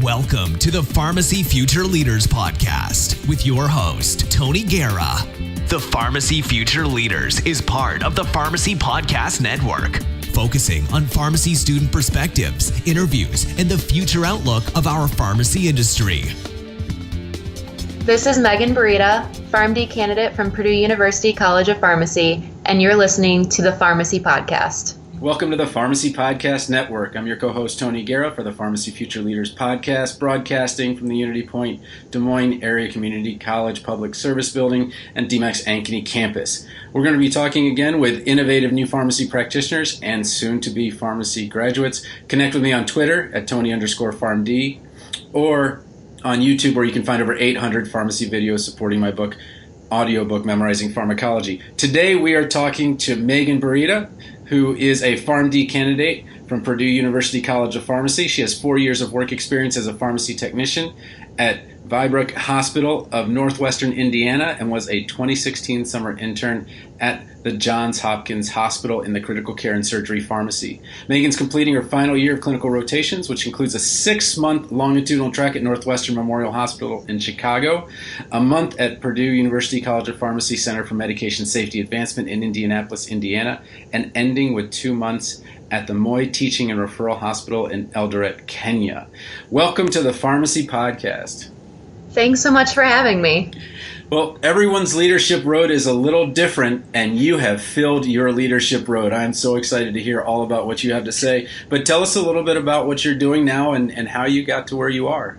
Welcome to the Pharmacy Future Leaders Podcast with your host, Tony Guerra. The Pharmacy Future Leaders is part of the Pharmacy Podcast Network, focusing on pharmacy student perspectives, interviews, and the future outlook of our pharmacy industry. This is Megan Bereda, PharmD candidate from Purdue University College of Pharmacy, and you're listening to the Pharmacy Podcast. Welcome to the Pharmacy Podcast Network. I'm your co-host, Tony Guerra, for the Pharmacy Future Leaders Podcast, broadcasting from the Unity Point Des Moines Area Community College Public Service Building and DMAC's Ankeny campus. We're going to be talking again with innovative new pharmacy practitioners and soon-to-be pharmacy graduates. Connect with me on Twitter at Tony_PharmD or on YouTube, where you can find over 800 pharmacy videos supporting my book, audiobook, Memorizing Pharmacology. Today we are talking to Megan Bereda, who is a PharmD candidate from Purdue University College of Pharmacy. She has 4 years of work experience as a pharmacy technician at Vibra Hospital of Northwestern Indiana and was a 2016 summer intern at the Johns Hopkins Hospital in the critical care and surgery pharmacy. Megan's completing her final year of clinical rotations, which includes a 6-month longitudinal track at Northwestern Memorial Hospital in Chicago, a month at Purdue University College of Pharmacy Center for Medication Safety Advancement in Indianapolis, Indiana, and ending with 2 months at the Moy Teaching and Referral Hospital in Eldoret, Kenya. Welcome to the Pharmacy Podcast. Thanks so much for having me. Well, everyone's leadership road is a little different, and you have filled your leadership road. I'm so excited to hear all about what you have to say. But tell us a little bit about what you're doing now and how you got to where you are.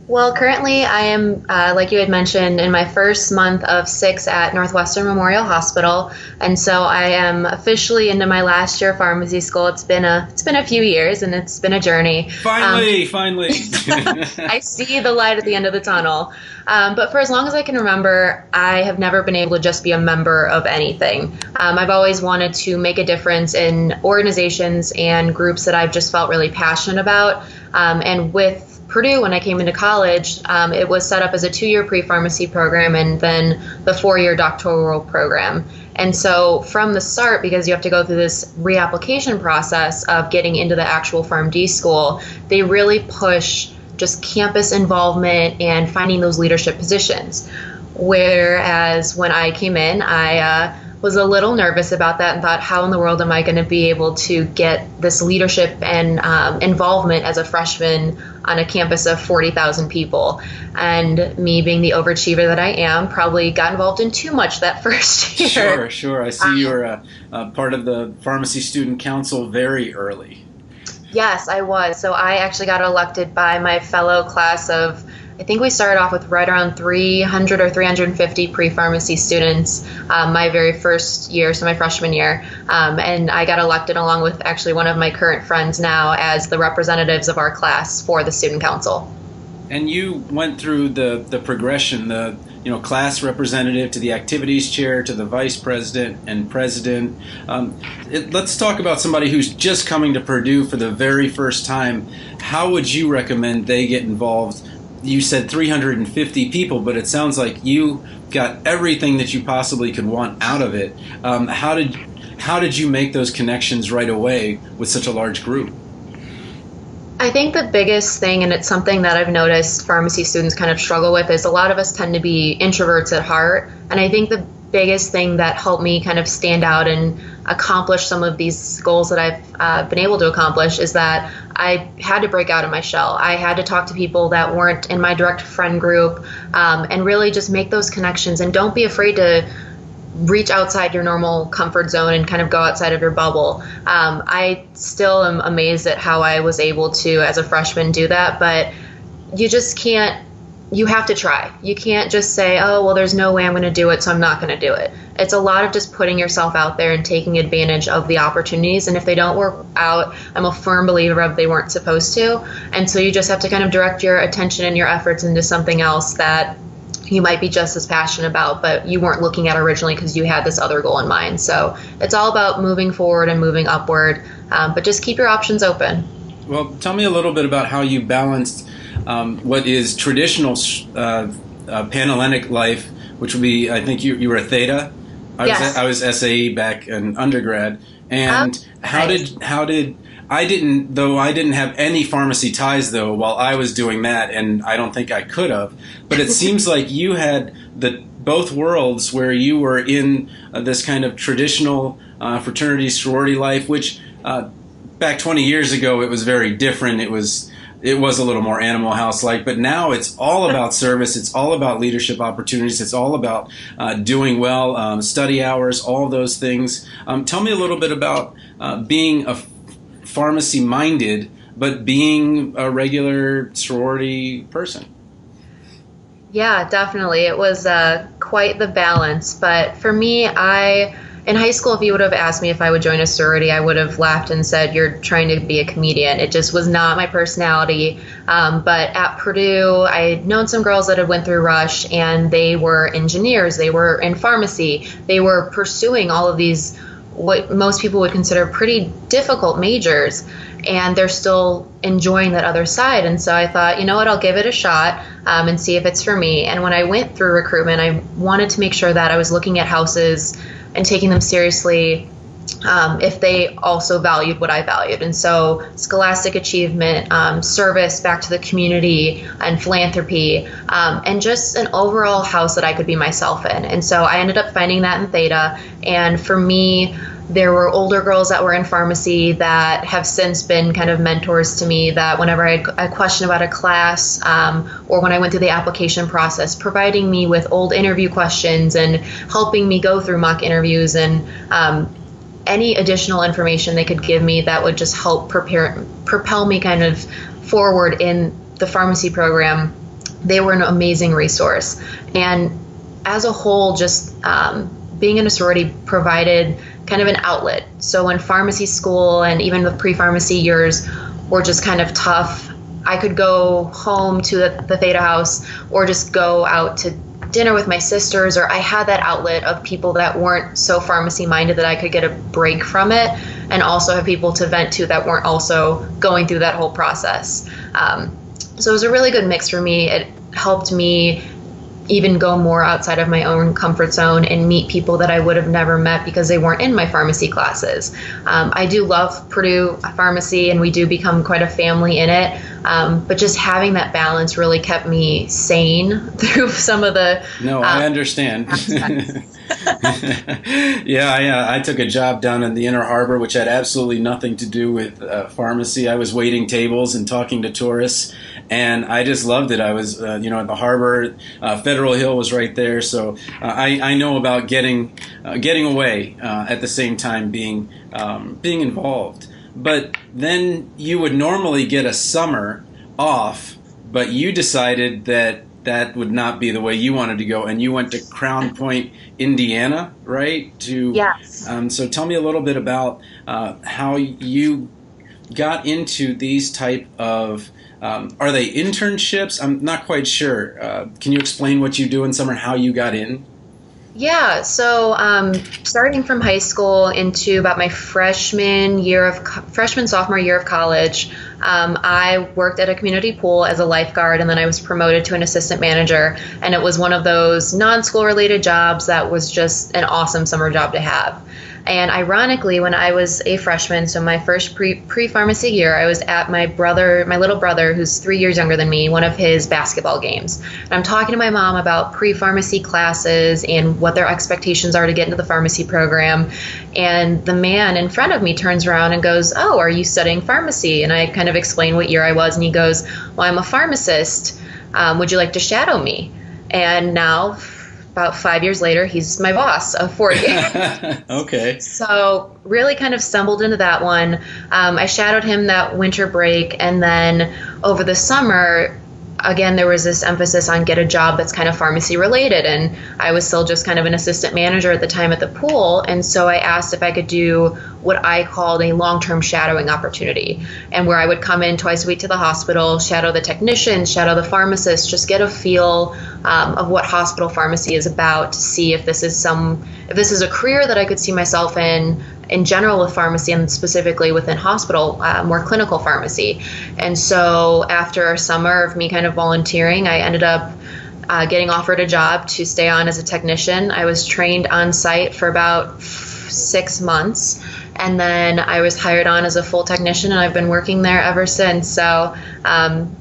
Well, currently I am, like you had mentioned, in my first month of 6 at Northwestern Memorial Hospital, and so I am officially into my last year of pharmacy school. It's been a few years, and it's been a journey. Finally. I see the light at the end of the tunnel. But for as long as I can remember, I have never been able to just be a member of anything. I've always wanted to make a difference in organizations and groups that I've just felt really passionate about, and with Purdue, when I came into college, it was set up as a 2-year pre-pharmacy program and then the 4-year doctoral program. And so from the start, because you have to go through this reapplication process of getting into the actual PharmD school, they really push just campus involvement and finding those leadership positions. Whereas when I came in, I was a little nervous about that and thought, how in the world am I going to be able to get this leadership and involvement as a freshman on a campus of 40,000 people? And me being the overachiever that I am, probably got involved in too much that first year. Sure. I see you were part of the Pharmacy Student Council very early. Yes, I was. So I actually got elected by my fellow class of, I think we started off with right around 300 or 350 pre-pharmacy students my very first year, so my freshman year. And I got elected along with actually one of my current friends now as the representatives of our class for the student council. And you went through the progression, the class representative to the activities chair to the vice president and president. Let's talk about somebody who's just coming to Purdue for the very first time. How would you recommend they get involved? You said 350 people, but it sounds like you got everything that you possibly could want out of it. How did you make those connections right away with such a large group? I think the biggest thing, and it's something that I've noticed pharmacy students kind of struggle with, is a lot of us tend to be introverts at heart. And I think the biggest thing that helped me kind of stand out and accomplish some of these goals that I've been able to accomplish is that I had to break out of my shell. I had to talk to people that weren't in my direct friend group, and really just make those connections. And don't be afraid to reach outside your normal comfort zone and kind of go outside of your bubble. I still am amazed at how I was able to, as a freshman, do that, but you just can't. You have to try. You can't just say, oh, well, there's no way I'm going to do it, so I'm not going to do it. It's a lot of just putting yourself out there and taking advantage of the opportunities. And if they don't work out, I'm a firm believer of they weren't supposed to. And so you just have to kind of direct your attention and your efforts into something else that you might be just as passionate about, but you weren't looking at originally because you had this other goal in mind. So it's all about moving forward and moving upward, but just keep your options open. Well, tell me a little bit about how you balanced what is traditional Panhellenic Life, which would be, I think you were a Theta. I was SAE back in undergrad. And how did I didn't have any pharmacy ties though while I was doing that, and I don't think I could have. But it seems like you had both worlds where you were in this kind of traditional fraternity sorority life, which back 20 years ago it was very different. It was a little more Animal House-like, but now it's all about service. It's all about leadership opportunities. It's all about doing well, study hours, all those things. Tell me a little bit about being a pharmacy-minded, but being a regular sorority person. Yeah, definitely. It was quite the balance. But for me, in high school, if you would have asked me if I would join a sorority, I would have laughed and said, "You're trying to be a comedian." It just was not my personality. But at Purdue, I had known some girls that had went through Rush, and they were engineers. They were in pharmacy. They were pursuing all of these, what most people would consider pretty difficult majors, and they're still enjoying that other side. And so I thought, you know what, I'll give it a shot and see if it's for me. And when I went through recruitment, I wanted to make sure that I was looking at houses and taking them seriously if they also valued what I valued. And so scholastic achievement, service back to the community, and philanthropy, and just an overall house that I could be myself in. And so I ended up finding that in Theta. And for me, there were older girls that were in pharmacy that have since been kind of mentors to me, that whenever I had a question about a class or when I went through the application process, providing me with old interview questions and helping me go through mock interviews, and any additional information they could give me that would just help propel me kind of forward in the pharmacy program. They were an amazing resource. And as a whole, just being in a sorority provided kind of an outlet. So when pharmacy school and even the pre-pharmacy years were just kind of tough, I could go home to the Theta house or just go out to dinner with my sisters, or I had that outlet of people that weren't so pharmacy minded that I could get a break from it, and also have people to vent to that weren't also going through that whole process. So it was a really good mix for me. It helped me even go more outside of my own comfort zone and meet people that I would have never met because they weren't in my pharmacy classes. I do love Purdue Pharmacy, and we do become quite a family in it. But just having that balance really kept me sane through some of the... No, I understand. Yeah, I took a job down in the Inner Harbor, which had absolutely nothing to do with pharmacy. I was waiting tables and talking to tourists, and I just loved it. I was, at the harbor. Federal Hill was right there, so I know about getting away at the same time being involved. But then you would normally get a summer off, but you decided that would not be the way you wanted to go, and you went to Crown Point, Indiana, right? Yes. So tell me a little bit about how you got into these type of, are they internships? I'm not quite sure. Can you explain what you do in summer, how you got in? Yeah, so starting from high school into about my freshman, sophomore year of college, I worked at a community pool as a lifeguard, and then I was promoted to an assistant manager, and it was one of those non-school related jobs that was just an awesome summer job to have. And ironically, when I was a freshman, so my first pre-pharmacy year, I was at my little brother, who's 3 years younger than me, one of his basketball games. And I'm talking to my mom about pre-pharmacy classes and what their expectations are to get into the pharmacy program. And the man in front of me turns around and goes, "Oh, are you studying pharmacy?" And I kind of explain what year I was, and he goes, "Well, I'm a pharmacist. Would you like to shadow me?" And now, about 5 years later, he's my boss of 4 years. Okay. So really kind of stumbled into that one. I shadowed him that winter break, and then over the summer, again, there was this emphasis on get a job that's kind of pharmacy related, and I was still just kind of an assistant manager at the time at the pool, and so I asked if I could do what I called a long-term shadowing opportunity, and where I would come in twice a week to the hospital, shadow the technicians, shadow the pharmacists, just get a feel of what hospital pharmacy is about, to see if this is a career that I could see myself in general with pharmacy, and specifically within hospital, more clinical pharmacy. And so after a summer of me kind of volunteering, I ended up getting offered a job to stay on as a technician. I was trained on site for about 6 months, And then I was hired on as a full technician, and I've been working there ever since. So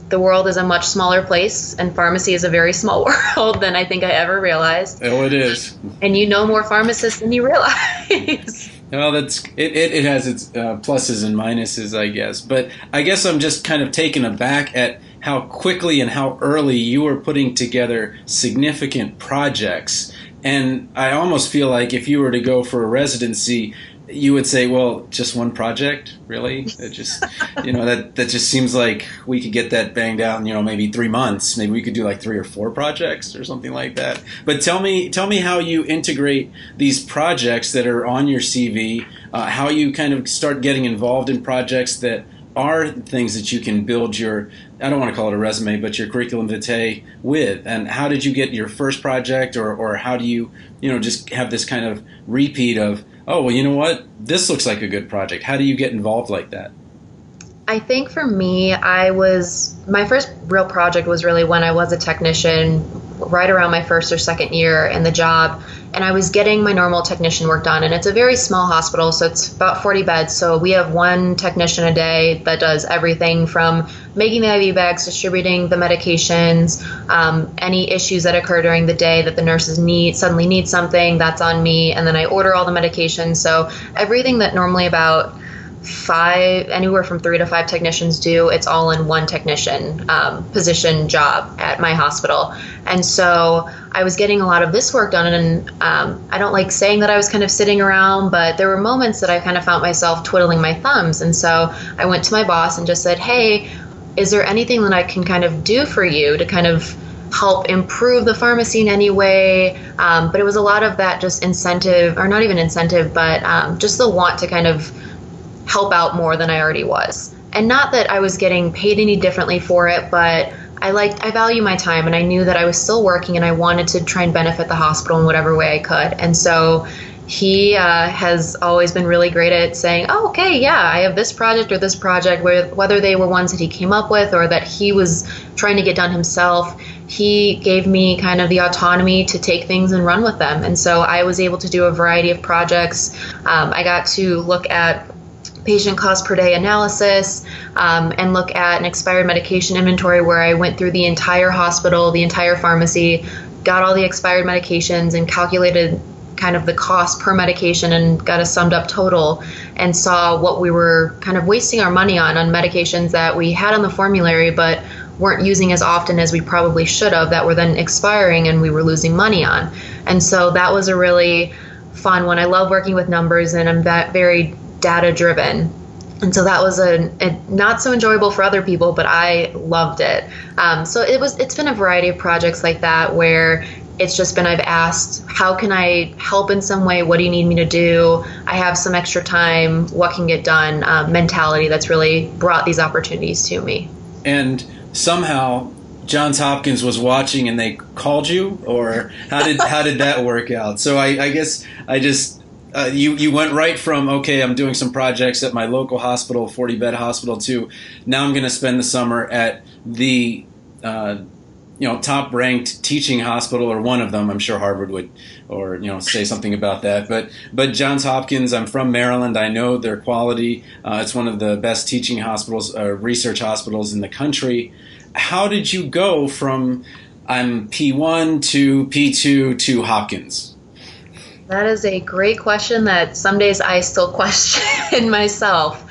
the world is a much smaller place, and pharmacy is a very small world than I think I ever realized. Oh, it is. And you know more pharmacists than you realize. Well, it has its pluses and minuses, I guess. But I guess I'm just kind of taken aback at how quickly and how early you were putting together significant projects. And I almost feel like if you were to go for a residency, you would say, well, just one project, really? It just, that just seems like we could get that banged out in, maybe 3 months. Maybe we could do like 3 or 4 projects or something like that. But tell me how you integrate these projects that are on your CV, how you kind of start getting involved in projects that are things that you can build your, I don't want to call it a resume, but your curriculum vitae with. And how did you get your first project, or how do you, just have this kind of repeat of, oh, well, you know what? This looks like a good project. How do you get involved like that? I think for me, my first real project was really when I was a technician, right around my first or second year in the job. And I was getting my normal technician work done. And it's a very small hospital, so it's about 40 beds. So we have one technician a day that does everything from making the IV bags, distributing the medications, any issues that occur during the day that the nurses suddenly need something, that's on me. And then I order all the medications. So everything that normally about anywhere from 3 to 5 technicians do, it's all in one technician position job at my hospital. And so I was getting a lot of this work done, and I don't like saying that I was kind of sitting around, but there were moments that I kind of found myself twiddling my thumbs. And so I went to my boss and just said, hey, is there anything that I can kind of do for you to kind of help improve the pharmacy in any way? But it was a lot of that just incentive, or not even incentive, but just the want to kind of help out more than I already was. And not that I was getting paid any differently for it, but I value my time, and I knew that I was still working, and I wanted to try and benefit the hospital in whatever way I could. And so he has always been really great at saying, oh, okay, yeah, I have this project or this project, whether they were ones that he came up with or that he was trying to get done himself. He gave me kind of the autonomy to take things and run with them. And so I was able to do a variety of projects. I got to look at patient cost per day analysis, and look at an expired medication inventory where I went through the entire hospital, the entire pharmacy, got all the expired medications and calculated kind of the cost per medication and got a summed up total, and saw what we were kind of wasting our money on medications that we had on the formulary but weren't using as often as we probably should have, that were then expiring and we were losing money on. And so that was a really fun one. I love working with numbers, and I'm very data driven. And so that was a not so enjoyable for other people, but I loved it. So it's been a variety of projects like that where it's just been, I've asked, how can I help in some way? What do you need me to do? I have some extra time. What can get done? Mentality that's really brought these opportunities to me. And somehow Johns Hopkins was watching and they called you, or how did that work out? So I guess I just you went right from, okay, I'm doing some projects at my local hospital, 40-bed hospital, to now I'm going to spend the summer at the top-ranked teaching hospital, or one of them. I'm sure Harvard would, or say something about that. But Johns Hopkins, I'm from Maryland. I know their quality. It's one of the best teaching hospitals, research hospitals in the country. How did you go from I'm P1 to P2 to Hopkins? That is a great question that some days I still question myself.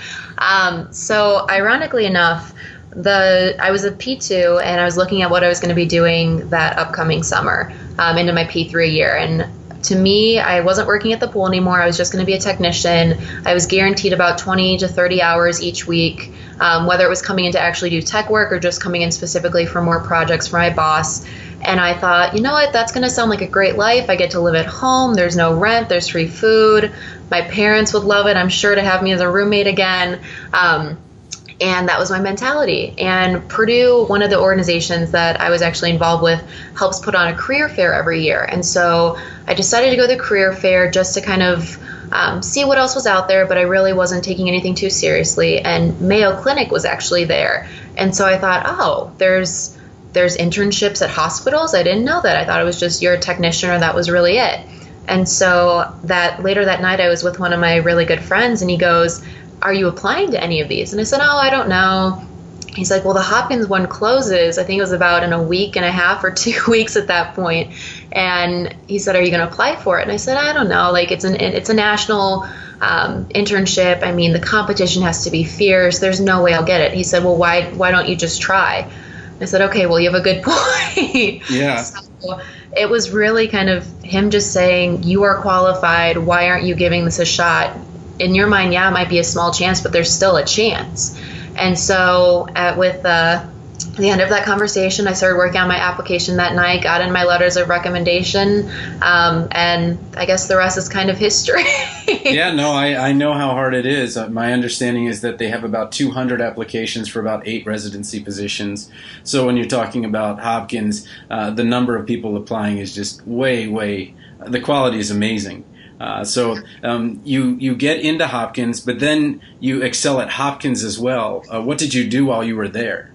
So ironically enough, I was a P2 and I was looking at what I was going to be doing that upcoming summer into my P3 year. And to me, I wasn't working at the pool anymore. I was just going to be a technician. I was guaranteed about 20 to 30 hours each week, whether it was coming in to actually do tech work or just coming in specifically for more projects for my boss. And I thought, you know what, that's going to sound like a great life. I get to live at home. There's no rent. There's free food. My parents would love it, I'm sure, to have me as a roommate again. And that was my mentality. And Purdue, one of the organizations that I was actually involved with, helps put on a career fair every year. And so I decided to go to the career fair just to kind of see what else was out there, but I really wasn't taking anything too seriously. And Mayo Clinic was actually there. And so I thought, oh, there's internships at hospitals. I didn't know that. I thought it was just you're a technician or that was really it. And so later that night I was with one of my really good friends, and he goes, "Are you applying to any of these?" And I said, "Oh, I don't know." He's like, "Well, the Hopkins one closes, I think it was about in a week and a half or 2 weeks at that point." And he said, "Are you going to apply for it?" And I said, "I don't know. Like, it's a national internship. I mean, the competition has to be fierce. There's no way I'll get it." He said, "Well, why don't you just try?" I said, "Okay, well, you have a good point." Yeah. So it was really kind of him just saying, "You are qualified. Why aren't you giving this a shot?" In your mind, yeah, it might be a small chance, but there's still a chance. And so with the end of that conversation, I started working on my application that night, got in my letters of recommendation, and I guess the rest is kind of history. Yeah, no, I know how hard it is. My understanding is that they have about 200 applications for about 8 residency positions. So when you're talking about Hopkins, the number of people applying is just way, the quality is amazing. So you get into Hopkins, but then you excel at Hopkins as well. What did you do while you were there?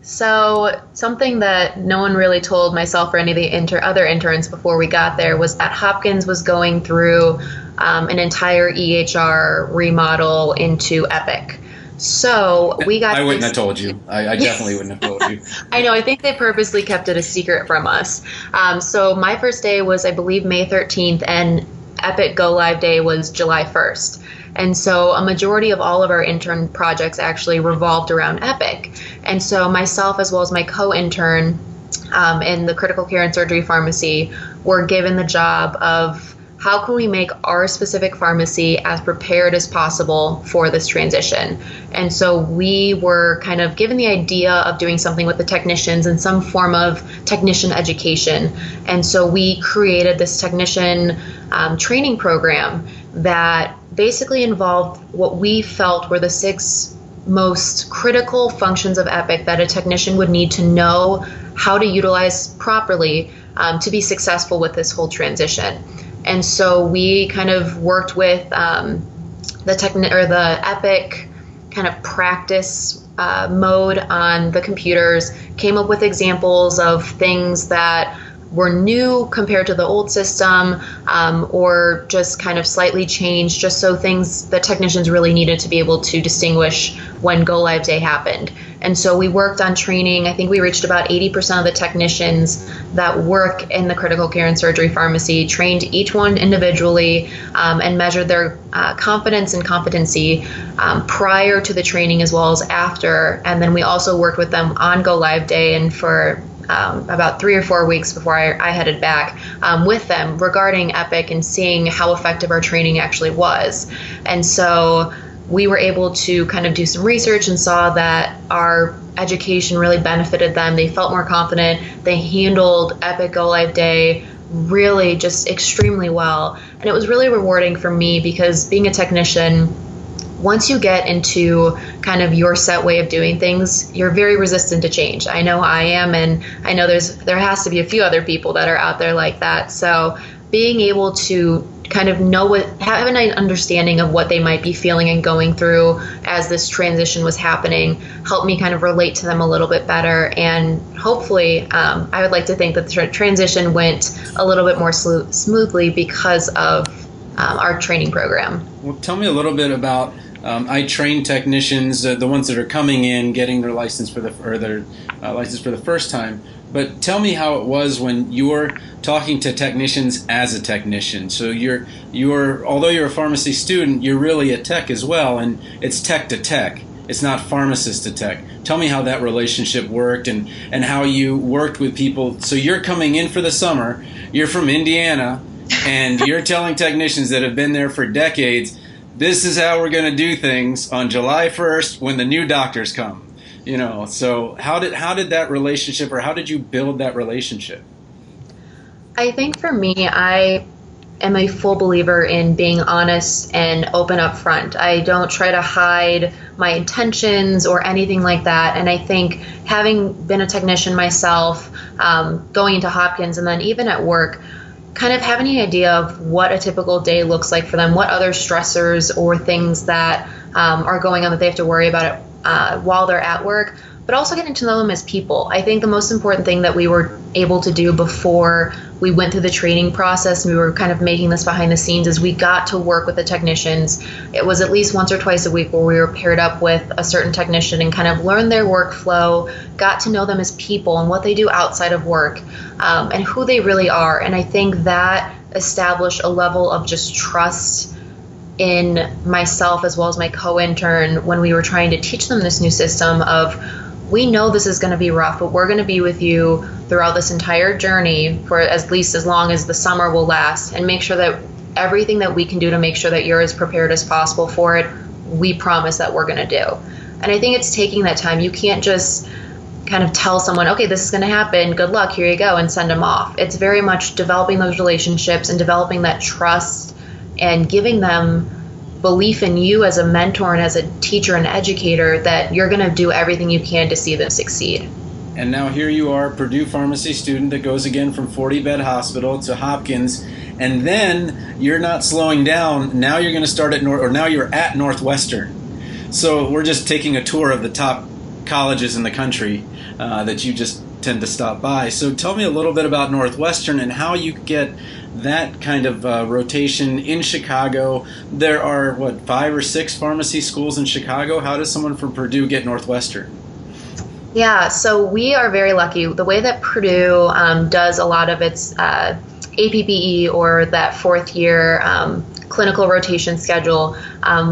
So something that no one really told myself or any of the other interns before we got there was that Hopkins was going through an entire EHR remodel into Epic. So we got. I wouldn't have told you. I definitely wouldn't have told you. I know. I think they purposely kept it a secret from us. So my first day was, I believe, May 13th, and Epic Go Live Day was July 1st. And so a majority of all of our intern projects actually revolved around Epic. And so myself, as well as my co-intern in the critical care and surgery pharmacy, were given the job of how can we make our specific pharmacy as prepared as possible for this transition. And so we were kind of given the idea of doing something with the technicians in some form of technician education. And so we created this technician training program that basically involved what we felt were the 6 most critical functions of Epic that a technician would need to know how to utilize properly to be successful with this whole transition. And so we kind of worked with the Epic kind of practice mode on the computers, came up with examples of things that were new compared to the old system, or just kind of slightly changed, just so the technicians really needed to be able to distinguish when Go Live Day happened. And so we worked on training. I think we reached about 80% of the technicians that work in the critical care and surgery pharmacy, trained each one individually, and measured their confidence and competency prior to the training as well as after. And then we also worked with them on Go Live Day and for about 3 or 4 weeks before I headed back with them regarding Epic and seeing how effective our training actually was. And so we were able to kind of do some research and saw that our education really benefited them. They felt more confident. They handled Epic Go Live Day really just extremely well. And it was really rewarding for me because being a technician, once you get into kind of your set way of doing things, you're very resistant to change. I know I am, and I know there has to be a few other people that are out there like that. So being able to kind of have an understanding of what they might be feeling and going through as this transition was happening helped me kind of relate to them a little bit better. And hopefully, I would like to think that the transition went a little bit more smoothly because of our training program. Well, tell me a little bit about I train technicians, the ones that are coming in, getting their license for their license for the first time. But tell me how it was when you're talking to technicians as a technician. So although you're a pharmacy student, you're really a tech as well, and it's tech to tech. It's not pharmacist to tech. Tell me how that relationship worked and how you worked with people. So you're coming in for the summer, you're from Indiana, and you're telling technicians that have been there for decades, this is how we're going to do things on July 1st when the new doctors come. So how did that relationship, or how did you build that relationship? I think for me, I am a full believer in being honest and open up front. I don't try to hide my intentions or anything like that. And I think having been a technician myself, going into Hopkins and then even at work, kind of having an idea of what a typical day looks like for them, what other stressors or things that are going on that they have to worry about while they're at work, but also getting to know them as people. I think the most important thing that we were able to do before we went through the training process, and we were kind of making this behind the scenes, is we got to work with the technicians. It was at least once or twice a week where we were paired up with a certain technician and kind of learned their workflow, got to know them as people and what they do outside of work, and who they really are. And I think that established a level of just trust in myself as well as my co-intern when we were trying to teach them this new system of, we know this is going to be rough, but we're going to be with you throughout this entire journey for at least as long as the summer will last, and make sure that everything that we can do to make sure that you're as prepared as possible for it, we promise that we're going to do. And I think it's taking that time. You can't just kind of tell someone, okay, this is going to happen, good luck, here you go, and send them off. It's very much developing those relationships and developing that trust and giving them belief in you as a mentor and as a teacher and educator that you're going to do everything you can to see them succeed. And now here you are, Purdue pharmacy student that goes again from 40-bed hospital to Hopkins, and then you're not slowing down. Now you're going to start at now you're at Northwestern. So we're just taking a tour of the top colleges in the country that you just tend to stop by. So tell me a little bit about Northwestern and how you get that kind of rotation in Chicago. There are, 5 or 6 pharmacy schools in Chicago. How does someone from Purdue get Northwestern? Yeah, so we are very lucky. The way that Purdue does a lot of its APPE, or that fourth year clinical rotation schedule,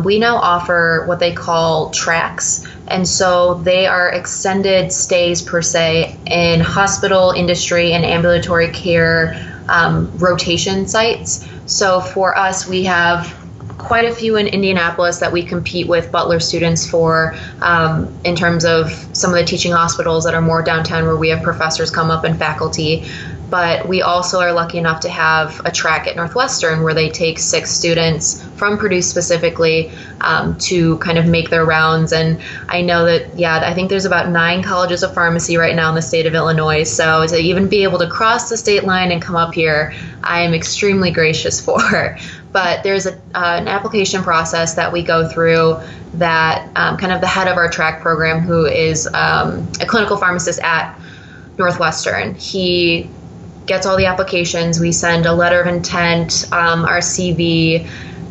we now offer what they call tracks. And so they are extended stays per se in hospital, industry, and ambulatory care rotation sites. So for us, we have quite a few in Indianapolis that we compete with Butler students for, in terms of some of the teaching hospitals that are more downtown where we have professors come up and faculty. But we also are lucky enough to have a track at Northwestern where they take 6 students from Purdue specifically to kind of make their rounds. And I know that, I think there's about 9 colleges of pharmacy right now in the state of Illinois. So to even be able to cross the state line and come up here, I am extremely gracious for. But there's an application process that we go through that kind of the head of our track program, who is a clinical pharmacist at Northwestern, he gets all the applications. We send a letter of intent, our CV.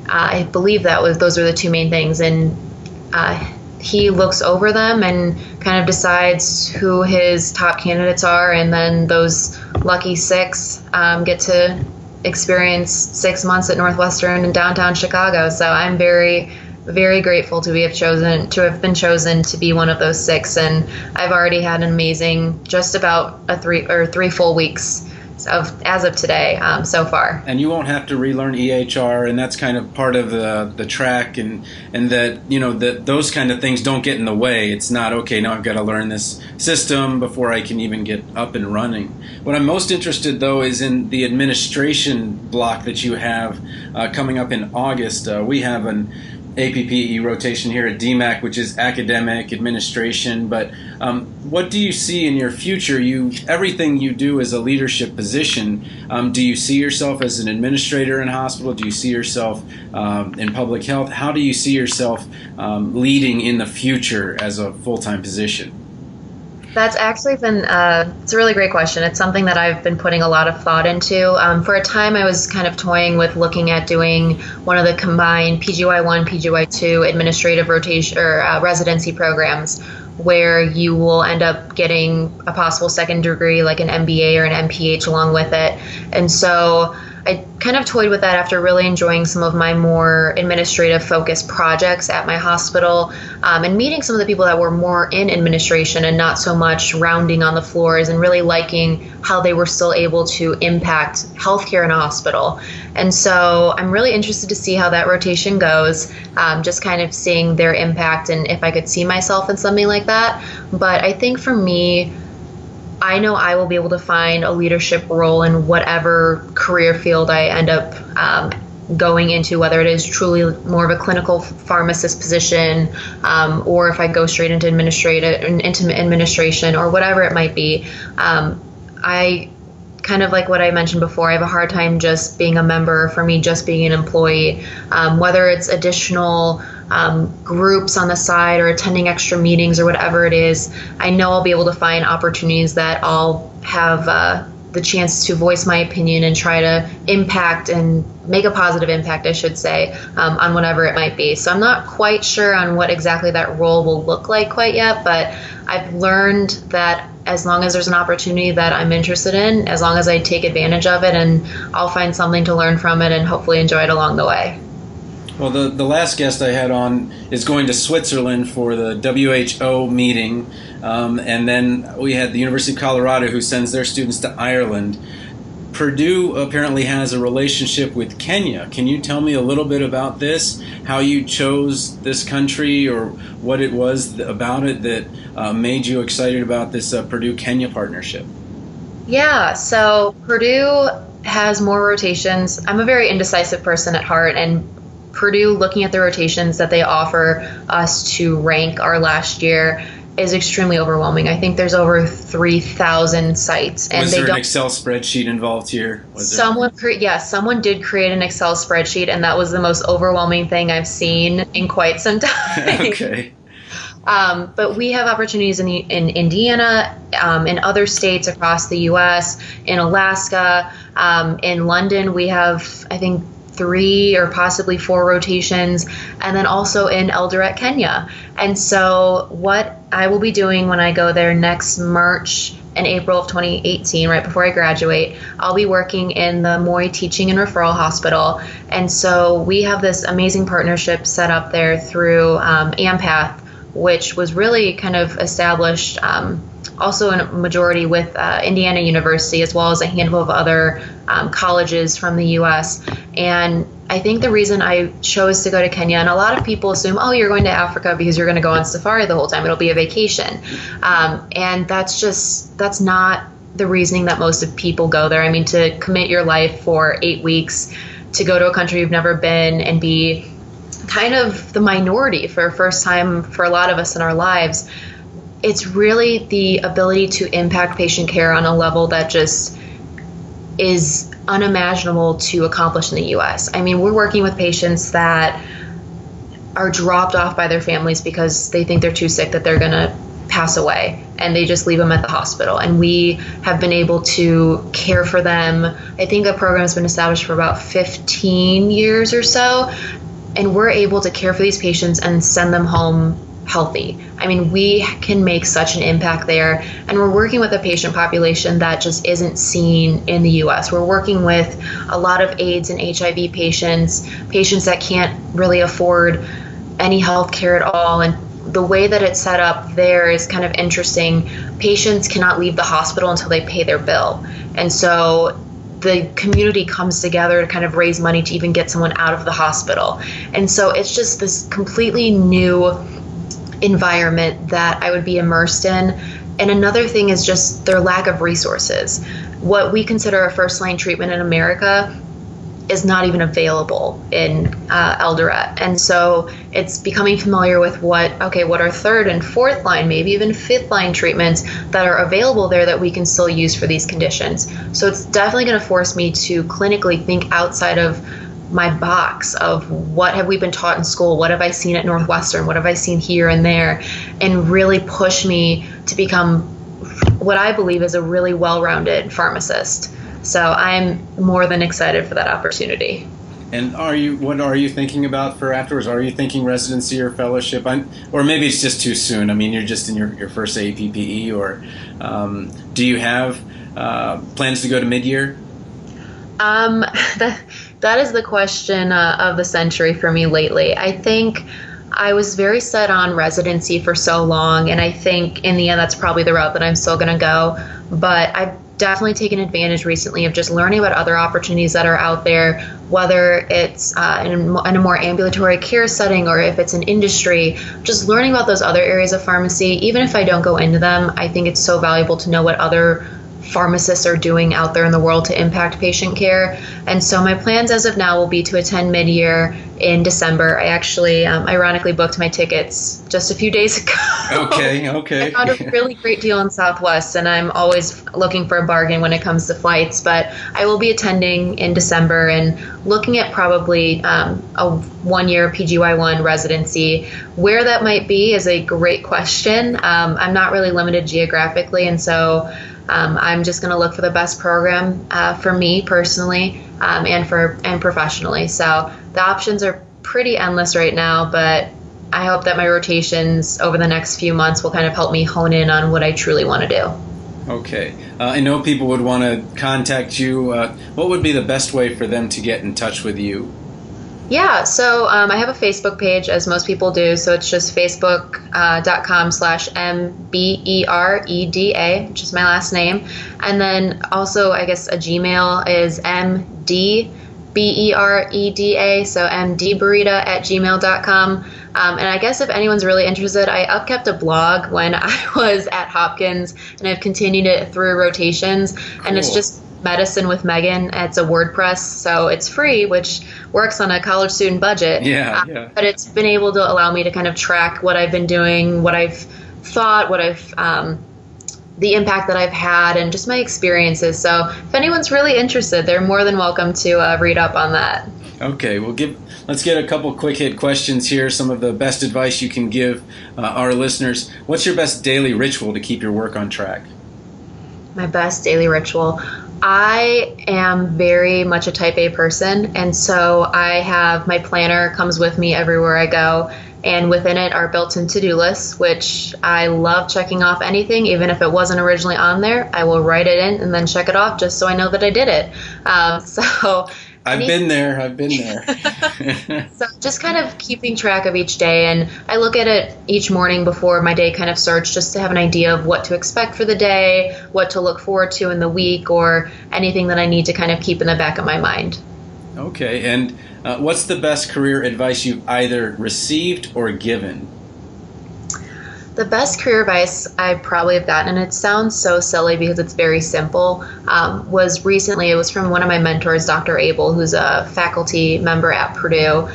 I believe those are the 2 main things. And he looks over them and kind of decides who his top candidates are. And then those lucky 6 get to experience 6 months at Northwestern in downtown Chicago. So I'm very, very grateful to have been chosen to be one of those 6. And I've already had an amazing, just about 3 full weeks as of today so far. And you won't have to relearn EHR, and that's kind of part of the track, and that those kind of things don't get in the way. It's not, okay, now I've got to learn this system before I can even get up and running. What I'm most interested, though, is in the administration block that you have coming up in August. We have an APPE rotation here at DMAC, which is academic administration. But what do you see in your future? Everything you do is a leadership position. Do you see yourself as an administrator in a hospital? Do you see yourself in public health? How do you see yourself leading in the future as a full-time position? That's actually been, it's a really great question. It's something that I've been putting a lot of thought into. For a time, I was kind of toying with looking at doing one of the combined PGY1, PGY2 administrative rotation or residency programs, where you will end up getting a possible second degree like an MBA or an MPH along with it. And so I kind of toyed with that after really enjoying some of my more administrative focused projects at my hospital, and meeting some of the people that were more in administration and not so much rounding on the floors, and really liking how they were still able to impact healthcare in a hospital. And so I'm really interested to see how that rotation goes, just kind of seeing their impact and if I could see myself in something like that. But I think for me, I know I will be able to find a leadership role in whatever career field I end up going into, whether it is truly more of a clinical pharmacist position, or if I go straight into administration or whatever it might be. I kind of like what I mentioned before, I have a hard time just being a member, for me just being an employee, whether it's additional groups on the side or attending extra meetings or whatever it is, I know I'll be able to find opportunities that I'll have the chance to voice my opinion and try to impact and make a positive impact, I should say, on whatever it might be. So I'm not quite sure on what exactly that role will look like quite yet, but I've learned that as long as there's an opportunity that I'm interested in, as long as I take advantage of it, and I'll find something to learn from it and hopefully enjoy it along the way. Well, the last guest I had on is going to Switzerland for the WHO meeting, and then we had the University of Colorado who sends their students to Ireland. Purdue apparently has a relationship with Kenya. Can you tell me a little bit about this, how you chose this country, or what it was about it that made you excited about this Purdue-Kenya partnership? Yeah, so Purdue has more rotations. I'm a very indecisive person at heart, and Purdue, looking at the rotations that they offer us to rank our last year, is extremely overwhelming. I think there's over 3,000 sites. And was there an Excel spreadsheet involved here? Someone did create an Excel spreadsheet, and that was the most overwhelming thing I've seen in quite some time. Okay. But we have opportunities in Indiana, in other states across the U.S., in Alaska, in London. We have, I think, 3 or possibly 4 rotations, and then also in Eldoret, Kenya. And so what I will be doing when I go there next March and April of 2018, right before I graduate, I'll be working in the Moi Teaching and Referral Hospital. And so we have this amazing partnership set up there through AMPATH, which was really kind of established also in a majority with Indiana University, as well as a handful of other colleges from the U.S. And I think the reason I chose to go to Kenya, and a lot of people assume, oh, you're going to Africa because you're going to go on safari the whole time. It'll be a vacation. And that's not the reasoning that most of people go there. I mean, to commit your life for 8 weeks to go to a country you've never been and be kind of the minority for the first time for a lot of us in our lives, it's really the ability to impact patient care on a level that just is unimaginable to accomplish in the U.S. I mean, we're working with patients that are dropped off by their families because they think they're too sick, that they're going to pass away, and they just leave them at the hospital. And we have been able to care for them. I think the program has been established for about 15 years or so, and we're able to care for these patients and send them home healthy. I mean, we can make such an impact there, and we're working with a patient population that just isn't seen in the U.S. We're working with a lot of AIDS and HIV patients that can't really afford any health care at all, and the way that it's set up there is kind of interesting. Patients cannot leave the hospital until they pay their bill, and so the community comes together to kind of raise money to even get someone out of the hospital. And so it's just this completely new environment that I would be immersed in. And another thing is just their lack of resources. What we consider a first-line treatment in America is not even available in Eldoret. And so it's becoming familiar with what are third and fourth line, maybe even fifth line treatments that are available there that we can still use for these conditions. So it's definitely going to force me to clinically think outside of my box of what have we been taught in school, what have I seen at Northwestern, what have I seen here and there, and really push me to become what I believe is a really well-rounded pharmacist. So I'm more than excited for that opportunity. And what are you thinking about for afterwards? Are you thinking residency or fellowship? Or maybe it's just too soon. I mean, you're just in your first APPE, or do you have plans to go to Midyear? That is the question of the century for me lately. I think I was very set on residency for so long, and I think in the end that's probably the route that I'm still going to go. But I've definitely taken advantage recently of just learning about other opportunities that are out there, whether it's in a more ambulatory care setting or if it's an industry, just learning about those other areas of pharmacy. Even if I don't go into them, I think it's so valuable to know what other pharmacists are doing out there in the world to impact patient care. And so my plans as of now will be to attend Midyear in December. I actually ironically booked my tickets just a few days ago. Okay. I found a really great deal in Southwest, and I'm always looking for a bargain when it comes to flights. But I will be attending in December and looking at probably a 1-year PGY1 residency. Where that might be is a great question. I'm not really limited geographically, and so I'm just going to look for the best program for me personally and professionally. So the options are pretty endless right now, but I hope that my rotations over the next few months will kind of help me hone in on what I truly want to do. Okay. I know people would want to contact you. What would be the best way for them to get in touch with you? Yeah, so I have a Facebook page, as most people do. So it's just facebook.com/MBEREDA, which is my last name. And then also, I guess, a Gmail is MDBEREDA, so mdbereda@gmail.com. And I guess if anyone's really interested, I upkept a blog when I was at Hopkins, and I've continued it through rotations. Cool. And it's just Medicine with Megan. It's a WordPress, so it's free, which works on a college student budget. Yeah. But it's been able to allow me to kind of track what I've been doing, what I've thought, the impact that I've had, and just my experiences. So if anyone's really interested, they're more than welcome to read up on that. Okay, let's get a couple quick hit questions here. Some of the best advice you can give our listeners. What's your best daily ritual to keep your work on track? My best daily ritual. I am very much a type A person, and so I have my planner comes with me everywhere I go, and within it are built-in to-do lists, which I love checking off anything, even if it wasn't originally on there. I will write it in and then check it off just so I know that I did it. I've been there. So just kind of keeping track of each day, and I look at it each morning before my day kind of starts, just to have an idea of what to expect for the day, what to look forward to in the week, or anything that I need to kind of keep in the back of my mind. Okay, and what's the best career advice you've either received or given? The best career advice I probably have gotten, and it sounds so silly because it's very simple, was recently, it was from one of my mentors, Dr. Abel, who's a faculty member at Purdue,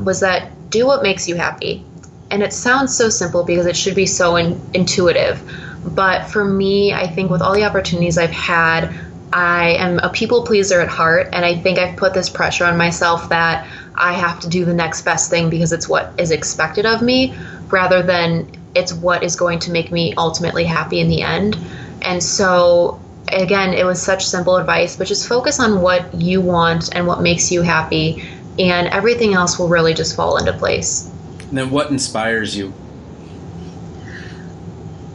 was that do what makes you happy. And it sounds so simple because it should be so intuitive. But for me, I think with all the opportunities I've had, I am a people pleaser at heart, and I think I've put this pressure on myself that I have to do the next best thing because it's what is expected of me, rather than it's what is going to make me ultimately happy in the end. And so, again, it was such simple advice, but just focus on what you want and what makes you happy, and everything else will really just fall into place. And then what inspires you?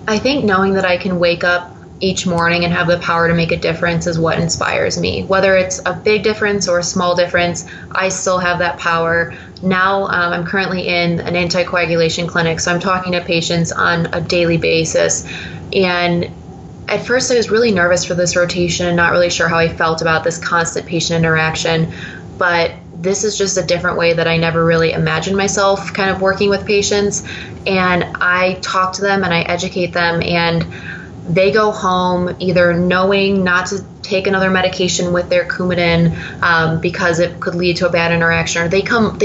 I think knowing that I can wake up each morning and have the power to make a difference is what inspires me. Whether it's a big difference or a small difference, I still have that power. Now I'm currently in an anticoagulation clinic, so I'm talking to patients on a daily basis. And at first I was really nervous for this rotation and not really sure how I felt about this constant patient interaction. But this is just a different way that I never really imagined myself kind of working with patients. And I talk to them and I educate them, and they go home either knowing not to take another medication with their Coumadin because it could lead to a bad interaction, or they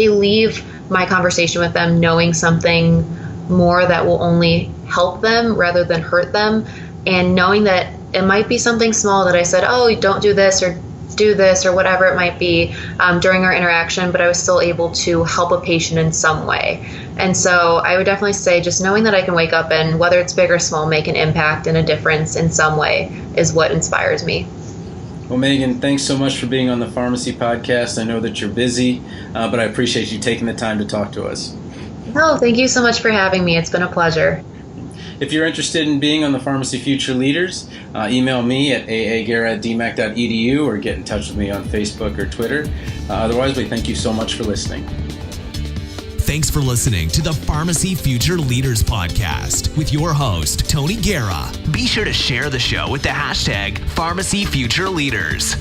leave my conversation with them knowing something more that will only help them rather than hurt them, and knowing that it might be something small that I said, oh, don't do this or do this or whatever it might be during our interaction, but I was still able to help a patient in some way. And so I would definitely say just knowing that I can wake up and, whether it's big or small, make an impact and a difference in some way is what inspires me. Well, Megan, thanks so much for being on the Pharmacy Podcast. I know that you're busy, but I appreciate you taking the time to talk to us. No, thank you so much for having me. It's been a pleasure. If you're interested in being on the Pharmacy Future Leaders, email me at aagara@dmac.edu or get in touch with me on Facebook or Twitter. Otherwise, we thank you so much for listening. Thanks for listening to the Pharmacy Future Leaders Podcast with your host, Tony Guerra. Be sure to share the show with the hashtag Pharmacy Future Leaders.